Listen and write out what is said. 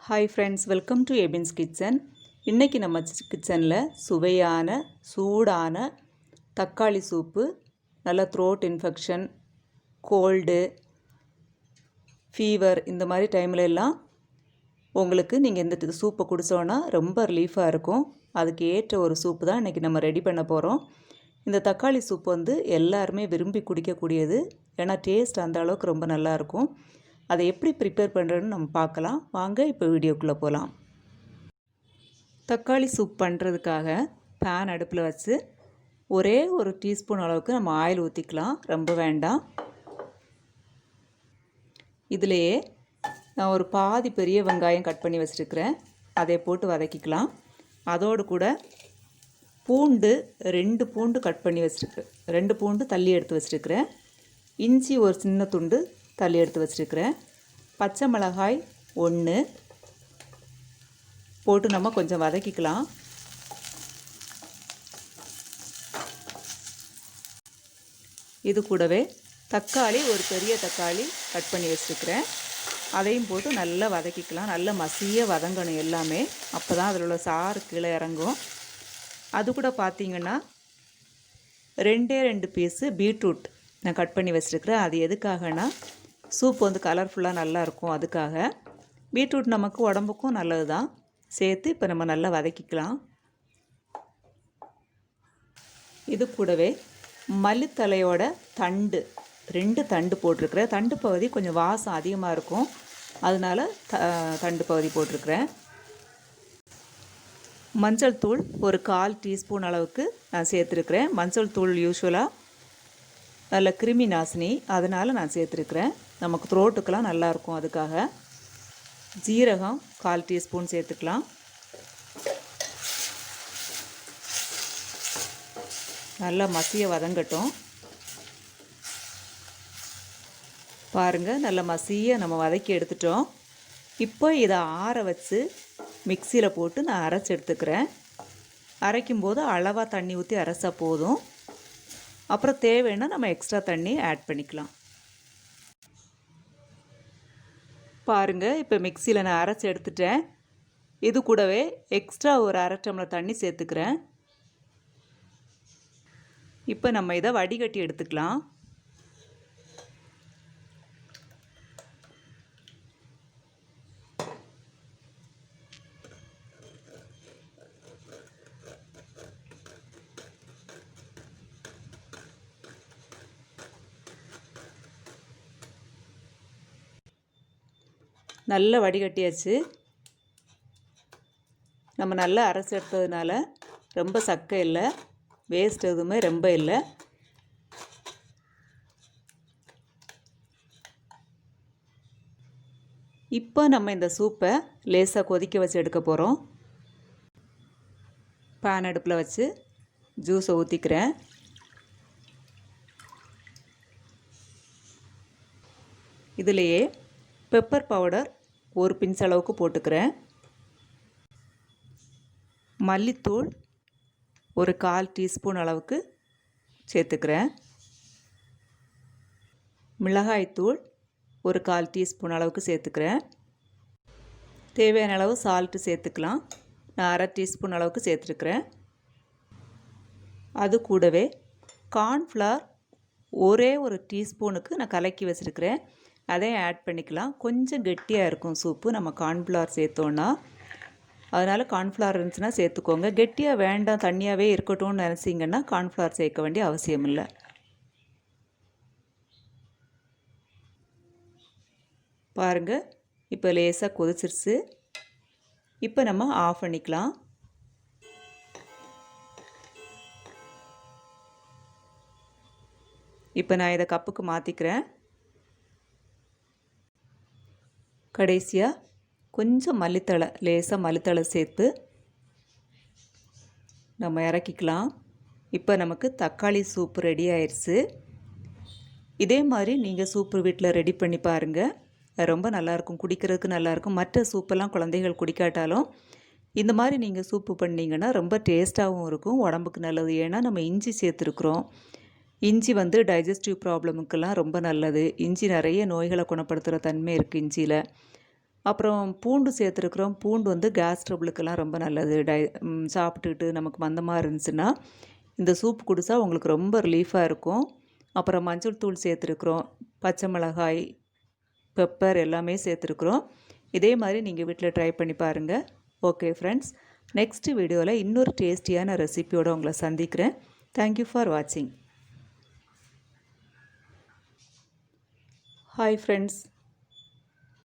Hi friends, welcome to Ebin's kitchen. இன்றைக்கி நம்ம கிச்சனில் சுவையான சூடான தக்காளி சூப்பு, நல்ல த்ரோட் இன்ஃபெக்ஷன், கோல்டு, ஃபீவர் இந்த மாதிரி டைமில் எல்லாம் உங்களுக்கு நீங்கள் இந்த சூப்பை குடித்தோன்னா ரொம்ப ரிலீஃபாக இருக்கும். அதுக்கு ஏற்ற ஒரு சூப்பு தான் இன்றைக்கி நம்ம ரெடி பண்ண போகிறோம். இந்த தக்காளி சூப் வந்து எல்லாருமே விரும்பி குடிக்கக்கூடியது. ஏன்னா டேஸ்ட் அந்த அளவுக்கு ரொம்ப நல்லாயிருக்கும். அதை எப்படி ப்ரிப்பேர் பண்ணுறதுன்னு நம்ம பார்க்கலாம். வாங்க இப்போ வீடியோக்குள்ளே போகலாம். தக்காளி சூப் பண்ணுறதுக்காக பேன் அடுப்பில் வச்சு ஒரே ஒரு டீஸ்பூன் அளவுக்கு நம்ம ஆயில் ஊற்றிக்கலாம், ரொம்ப வேண்டாம். இதிலையே நான் ஒரு பாதி பெரிய வெங்காயம் கட் பண்ணி வச்சுருக்கிறேன், அதை போட்டு வதக்கிக்கலாம். அதோடு கூட பூண்டு 2 பூண்டு கட் பண்ணி வச்சுருக்கேன், 2 பூண்டு தள்ளி எடுத்து வச்சுருக்கிறேன். இஞ்சி ஒரு சின்ன துண்டு தள்ளி எடுத்து வச்சுருக்கிறேன். பச்சை மிளகாய் 1 போட்டு நம்ம கொஞ்சம் வதக்கிக்கலாம். இது கூடவே தக்காளி, ஒரு பெரிய தக்காளி கட் பண்ணி வச்சுருக்கிறேன், அதையும் போட்டு நல்லா வதக்கிக்கலாம். நல்லா மசிய வதங்கணும் எல்லாமே, அப்போ தான் அதில் உள்ள சாறு கீழே இறங்கும். அது கூட பார்த்திங்கன்னா 2 பீஸு பீட்ரூட் நான் கட் பண்ணி வச்சுருக்கிறேன். அது எதுக்காகனா சூப் வந்து கலர்ஃபுல்லாக நல்லாயிருக்கும், அதுக்காக. பீட்ரூட் நமக்கு உடம்புக்கும் நல்லது தான். சேர்த்து இப்போ நம்ம நல்லா வதக்கிக்கலாம். இது கூடவே மல்லித்தலையோட தண்டு 2 தண்டு போட்டிருக்கிறேன். தண்டு பகுதி கொஞ்சம் வாசம் அதிகமாக இருக்கும், அதனால் தண்டு பகுதி போட்டிருக்கிறேன். மஞ்சள் தூள் ஒரு 1/4 டீஸ்பூன் அளவுக்கு நான் சேர்த்துருக்கிறேன். மஞ்சள் தூள் யூஸ்வலாக நல்ல கிருமி நாசினி, அதனால் நான் சேர்த்துருக்கிறேன். நமக்கு த்ரோட்டுக்கெல்லாம் நல்லாயிருக்கும், அதுக்காக. ஜீரகம் 1/4 டீஸ்பூன் சேர்த்துக்கலாம். நல்லா மசிய வதங்கட்டும். பாருங்கள், நல்லா மசிய நம்ம வதக்கி எடுத்துட்டோம். இப்போ இதை ஆற வச்சு மிக்சியில் போட்டு நான் அரைச்சி எடுத்துக்கிறேன். அரைக்கும்போது அளவாக தண்ணி ஊற்றி அரைச்சா போதும். அப்புறம் தேவைன்னா நம்ம எக்ஸ்ட்ரா தண்ணி ஆட் பண்ணிக்கலாம். பாருங்கள், இப்போ மிக்சியில் நான் அரைச்சி எடுத்துட்டேன். இது கூடவே எக்ஸ்ட்ரா ஒரு 1/2 டம்ளர் தண்ணி சேர்த்துக்கிறேன். இப்போ நம்ம இதை வடிகட்டி எடுத்துக்கலாம். நல்லா வடிகட்டியாச்சு. நம்ம நல்லா அரைச்சி எடுத்ததுனால ரொம்ப சக்கை இல்லை, வேஸ்ட் எதுவுமே ரொம்ப இல்லை. இப்போ நம்ம இந்த சூப்பை லேசாக கொதிக்க வச்சு எடுக்க போகிறோம். பேன் அடுப்பில் வச்சு ஜூஸை ஊற்றிக்கிறேன். இதிலேயே பெப்பர் பவுடர் ஒரு பிஞ்ச் அளவுக்கு போட்டுக்கிறேன். மல்லித்தூள் ஒரு 1/4 டீஸ்பூன் அளவுக்கு சேர்த்துக்கிறேன். மிளகாய்த்தூள் ஒரு 1/4 டீஸ்பூன் அளவுக்கு சேர்த்துக்கிறேன். தேவையான அளவு சால்ட்டு சேர்த்துக்கலாம். நான் 1/2 டீஸ்பூன் அளவுக்கு சேர்த்துருக்கிறேன். அது கூடவே கார்ன்ஃப்ளவர் ஒரே ஒரு டீஸ்பூனுக்கு நான் கலக்கி வச்சுருக்கிறேன், அதையும் ஆட் பண்ணிக்கலாம். கொஞ்சம் கெட்டியாக இருக்கும் சூப்பு நம்ம கார்ன்ஃப்ளவர் சேர்த்தோன்னா, அதனால் கார்ன்ஃப்ளவர் இருந்துச்சுன்னா சேர்த்துக்கோங்க. கெட்டியாக வேண்டாம், தண்ணியாகவே இருக்கட்டும்னு நினச்சிங்கன்னா கார்ன்ஃப்ளவர் சேர்க்க வேண்டிய அவசியம் இல்லை. பாருங்கள், இப்போ லேசாக கொதிச்சிருச்சு. இப்போ நம்ம ஆஃப் பண்ணிக்கலாம். இப்போ நான் இதை கப்புக்கு மாற்றிக்கிறேன். கடைசியாக கொஞ்சம் மல்லித்தழை, லேசாக மல்லித்தழை சேர்த்து நம்ம இறக்கிக்கலாம். இப்போ நமக்கு தக்காளி சூப்பு ரெடி ஆயிடுச்சு. இதே மாதிரி நீங்கள் சூப்பு வீட்டில் ரெடி பண்ணி பாருங்கள், ரொம்ப நல்லாயிருக்கும், குடிக்கிறதுக்கு நல்லாயிருக்கும். மற்ற சூப்பெல்லாம் குழந்தைகள் குடிக்காட்டாலும் இந்த மாதிரி நீங்கள் சூப்பு பண்ணிங்கன்னா ரொம்ப டேஸ்ட்டாகவும் இருக்கும், உடம்புக்கு நல்லது. ஏன்னா நம்ம இஞ்சி சேர்த்துருக்குறோம். இஞ்சி வந்து டைஜஸ்டிவ் ப்ராப்ளமுக்கெல்லாம் ரொம்ப நல்லது. இஞ்சி நிறைய நோய்களை குணப்படுத்துகிற தன்மை இருக்குது இஞ்சியில். அப்புறம் பூண்டு சேர்த்துருக்குறோம். பூண்டு வந்து கேஸ் ட்ரபிளுக்கெல்லாம் ரொம்ப நல்லது. சாப்பிட்டுட்டு நமக்கு மந்தமாக இருந்துச்சுன்னா இந்த சூப் குடித்தா உங்களுக்கு ரொம்ப ரிலீஃபாக இருக்கும். அப்புறம் மஞ்சள் தூள் சேர்த்துருக்குறோம். பச்சை மிளகாய், பெப்பர் எல்லாமே சேர்த்துருக்குறோம். இதே மாதிரி நீங்கள் வீட்டில் ட்ரை பண்ணி பாருங்கள். ஓகே ஃப்ரெண்ட்ஸ், நெக்ஸ்ட் வீடியோவில் இன்னொரு டேஸ்டியான ரெசிபியோடு உங்களை சந்திக்கிறேன். தேங்க்யூ ஃபார் வாட்சிங். Hi friends.